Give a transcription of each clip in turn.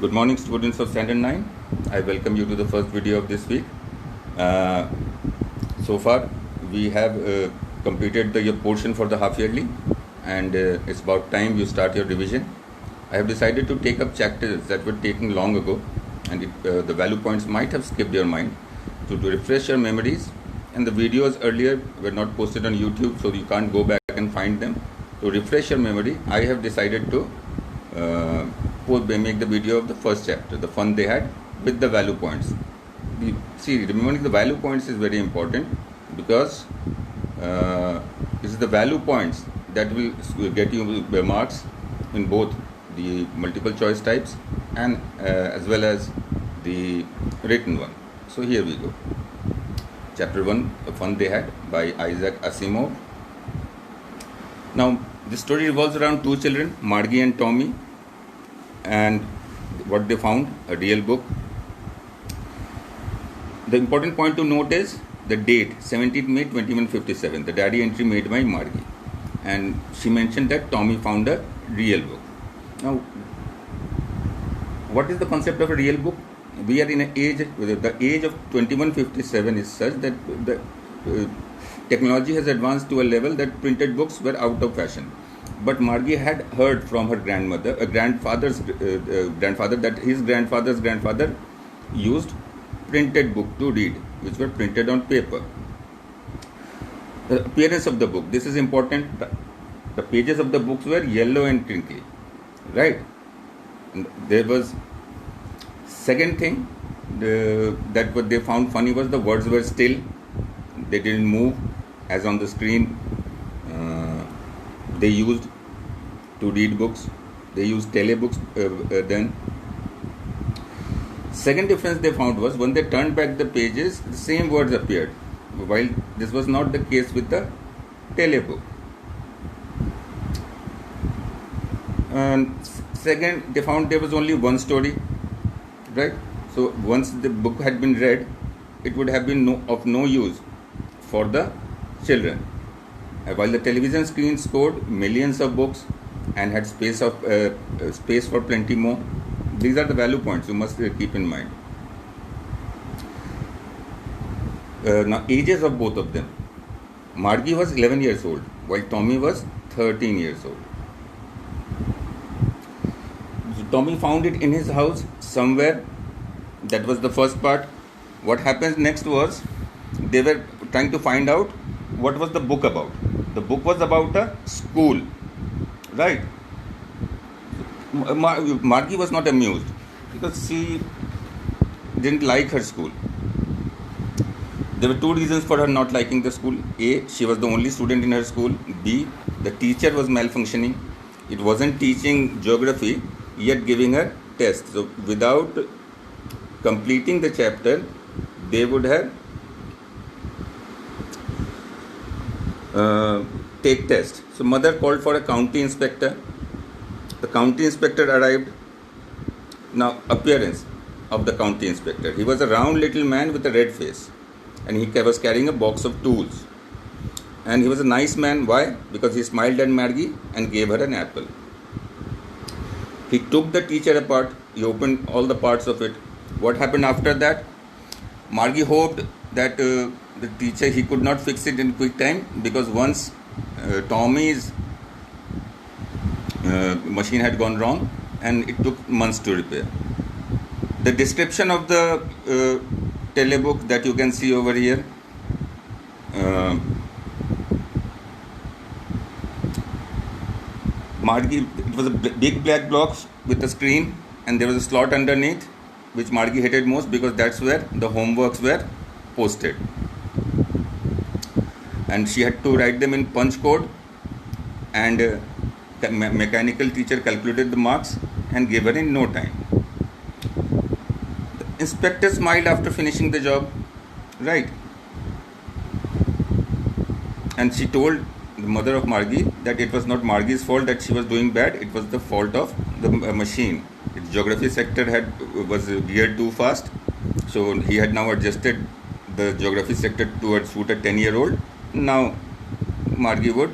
Good morning, students of Standard 9. I welcome you to the first video of this week. So far, we have completed your portion for the half yearly, and it's about time you start your revision. I have decided to take up chapters that were taken long ago, and the value points might have skipped your mind, to refresh your memories. And the videos earlier were not posted on YouTube, so you can't go back and find them. To refresh your memory, I have decided to make the video of the first chapter, the fun they had with the value points. Remembering the value points is very important, because it is the value points that will get you marks in both the multiple choice types and as well as the written one. So here we go. Chapter 1, The Fun They Had, by Isaac Asimov. Now, the story revolves around two children, Margie and Tommy, and what they found, a real book. The important point to note is the date, 17th May 2157, the diary entry made by Margie. And she mentioned that Tommy found a real book. Now, what is the concept of a real book? We are in an age, the age of 2157 is such that the technology has advanced to a level that printed books were out of fashion. But Margie had heard from her grandfather, that his grandfather's grandfather used printed book to read, which were printed on paper. The appearance of the book, this is important. The pages of the books were yellow and crinkly, right? And there was second thing that what they found funny was the words were still. They didn't move as on the screen. They used to read books. They used telebooks then. Second difference they found was when they turned back the pages, the same words appeared, while this was not the case with the telebook. And second, they found there was only one story, right? So once the book had been read, it would have been of no use for the children. While the television screen scored millions of books and had space for plenty more. These are the value points you must keep in mind. Now, ages of both of them. Margie was 11 years old, while Tommy was 13 years old. So Tommy found it in his house somewhere. That was the first part. What happens next was they were trying to find out what was the book about. The book was about a school, right? Margie was not amused because she didn't like her school. There were two reasons for her not liking the school. A, she was the only student in her school. B, the teacher was malfunctioning. It wasn't teaching geography, yet giving her tests. So without completing the chapter, they would have take test. So mother called for a county inspector. The county inspector arrived. Now, appearance of the county inspector. He was a round little man with a red face, and he was carrying a box of tools. And he was a nice man. Why? Because he smiled at Margie and gave her an apple. He took the teacher apart. He opened all the parts of it. What happened after that? Margie hoped that the teacher, he could not fix it in quick time, because once Tommy's machine had gone wrong and it took months to repair. The description of the telebook that you can see over here, Margie, it was a big black box with a screen, and there was a slot underneath, which Margie hated most because that's where the homeworks were posted. And she had to write them in punch code, and mechanical teacher calculated the marks and gave her in no time. The inspector smiled after finishing the job, right? And she told the mother of Margie that it was not Margie's fault that she was doing bad, it was the fault of the machine. Its geography sector was geared too fast, so he had now adjusted the geography sector to suit a 10-year-old. Now Margie would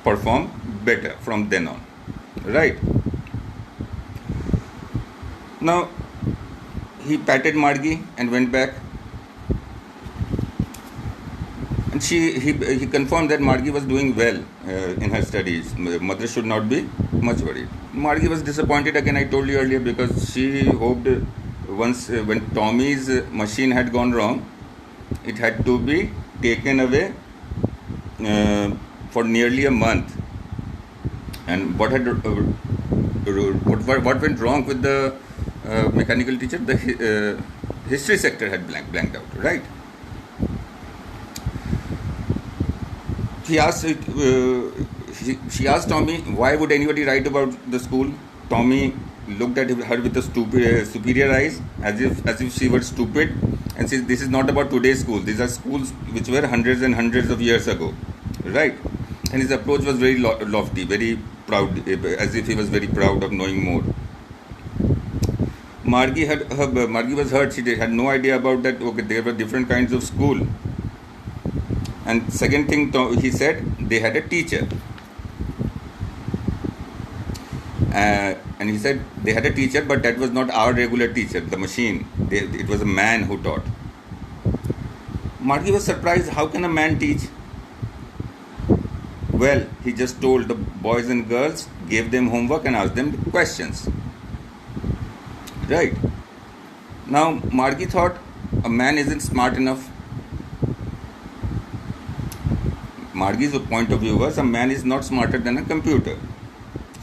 perform better from then on, right? Now he patted Margie and went back. And he confirmed that Margie was doing well in her studies. Mother should not be much worried. Margie was disappointed again, I told you earlier, because she hoped once when Tommy's machine had gone wrong, it had to be taken away for nearly a month. And what went wrong with the mechanical teacher? The history sector had blanked out, right? She asked Tommy, why would anybody write about the school? Tommy looked at her with a superior eyes, as if she were stupid, and said, "This is not about today's school. These are schools which were hundreds and hundreds of years ago, right?" And his approach was very lofty, very proud, as if he was very proud of knowing more. Margie was hurt. She had no idea about that. Okay, there were different kinds of school. And second thing, he said, they had a teacher. And he said they had a teacher, but that was not our regular teacher, the machine. It was a man who taught. Margie was surprised. How can a man teach? Well, he just told the boys and girls, gave them homework and asked them questions. Right. Now, Margie thought a man isn't smart enough. Margie's point of view was a man is not smarter than a computer.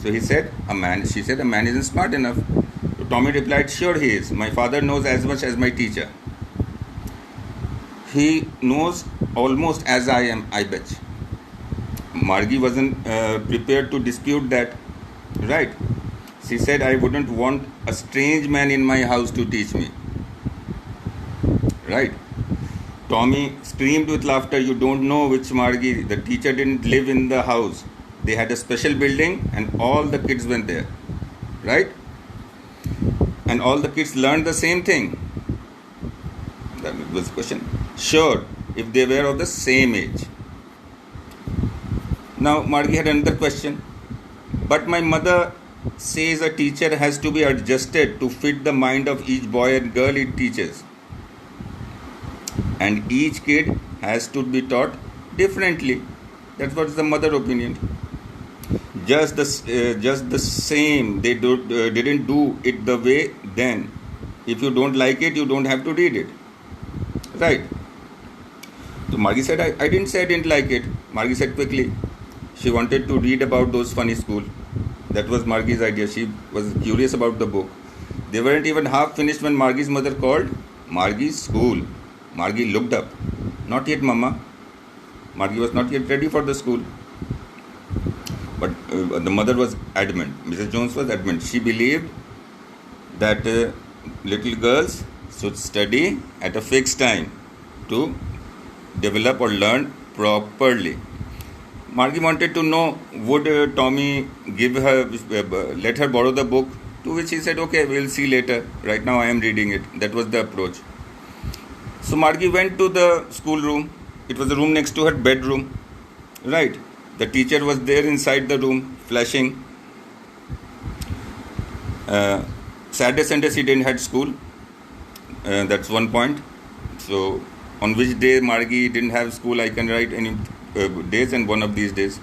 So she said a man isn't smart enough. So Tommy replied, sure he is. My father knows as much as my teacher. He knows almost as I am, I bet. Margie wasn't prepared to dispute that. Right. She said, I wouldn't want a strange man in my house to teach me. Right. Tommy screamed with laughter. You don't know which Margie. The teacher didn't live in the house. They had a special building and all the kids went there. Right? And all the kids learned the same thing. That was the question. Sure, if they were of the same age. Now, Margie had another question. But my mother says a teacher has to be adjusted to fit the mind of each boy and girl it teaches. And each kid has to be taught differently. That was the mother opinion. Just the same. They didn't do it the way then. If you don't like it, you don't have to read it. Right. So Margie said, I didn't say I didn't like it. Margie said quickly. She wanted to read about those funny school. That was Margie's idea. She was curious about the book. They weren't even half finished when Margie's mother called. Margie's school. Margie looked up. Not yet, Mama. Margie was not yet ready for the school. But the mother was adamant. Mrs. Jones was adamant. She believed that little girls should study at a fixed time to develop or learn properly. Margie wanted to know, would Tommy let her borrow the book? To which he said, okay, we'll see later. Right now I am reading it. That was the approach. So Margie went to the school room. It was the room next to her bedroom. Right. The teacher was there inside the room, flashing. Saturday, Sunday she didn't have school. That's one point. So on which day Margie didn't have school, I can write any days and one of these days.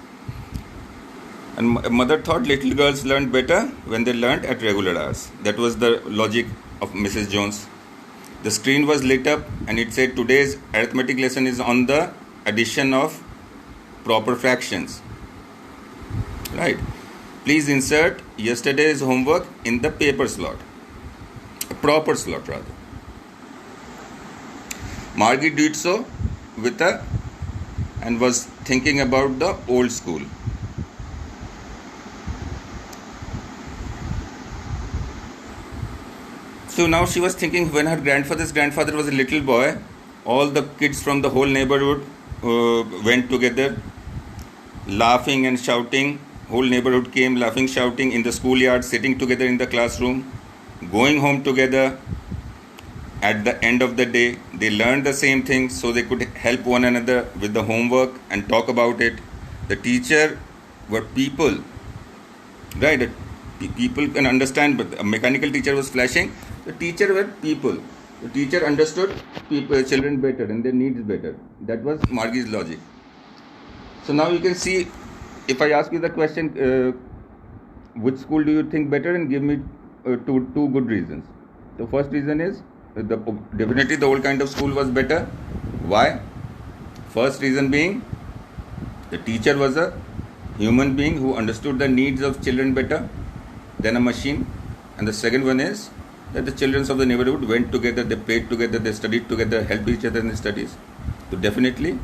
And mother thought little girls learned better when they learned at regular hours. That was the logic of Mrs. Jones. The screen was lit up and it said today's arithmetic lesson is on the addition of proper fractions. Right. Please insert yesterday's homework in the paper slot. A proper slot rather. Margie did so and was thinking about the old school. So now she was thinking when her grandfather was a little boy, all the kids from the whole neighborhood went together, laughing and shouting. Whole neighborhood came laughing, shouting in the schoolyard, sitting together in the classroom, going home together. At the end of the day, they learned the same thing so they could help one another with the homework and talk about it. The teacher were people, right? People can understand, but a mechanical teacher was flashing. The teacher were people. The teacher understood people, children better and their needs better. That was Margie's logic. So now you can see, if I ask you the question, which school do you think better, and give me two good reasons. The first reason is definitely the old kind of school was better. Why? First reason being, the teacher was a human being who understood the needs of children better than a machine. And the second one is that the children of the neighborhood went together, they played together, they studied together, helped each other in the studies. So definitely,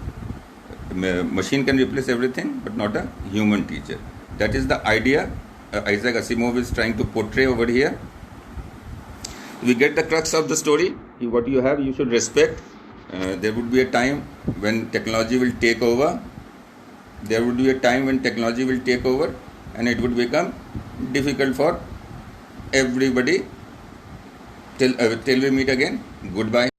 machine can replace everything, but not a human teacher. That is the idea Isaac Asimov is trying to portray over here. We get the crux of the story. What you have, you should respect. There would be a time when technology will take over. There would be a time when technology will take over, and it would become difficult for everybody. Till we meet again. Goodbye.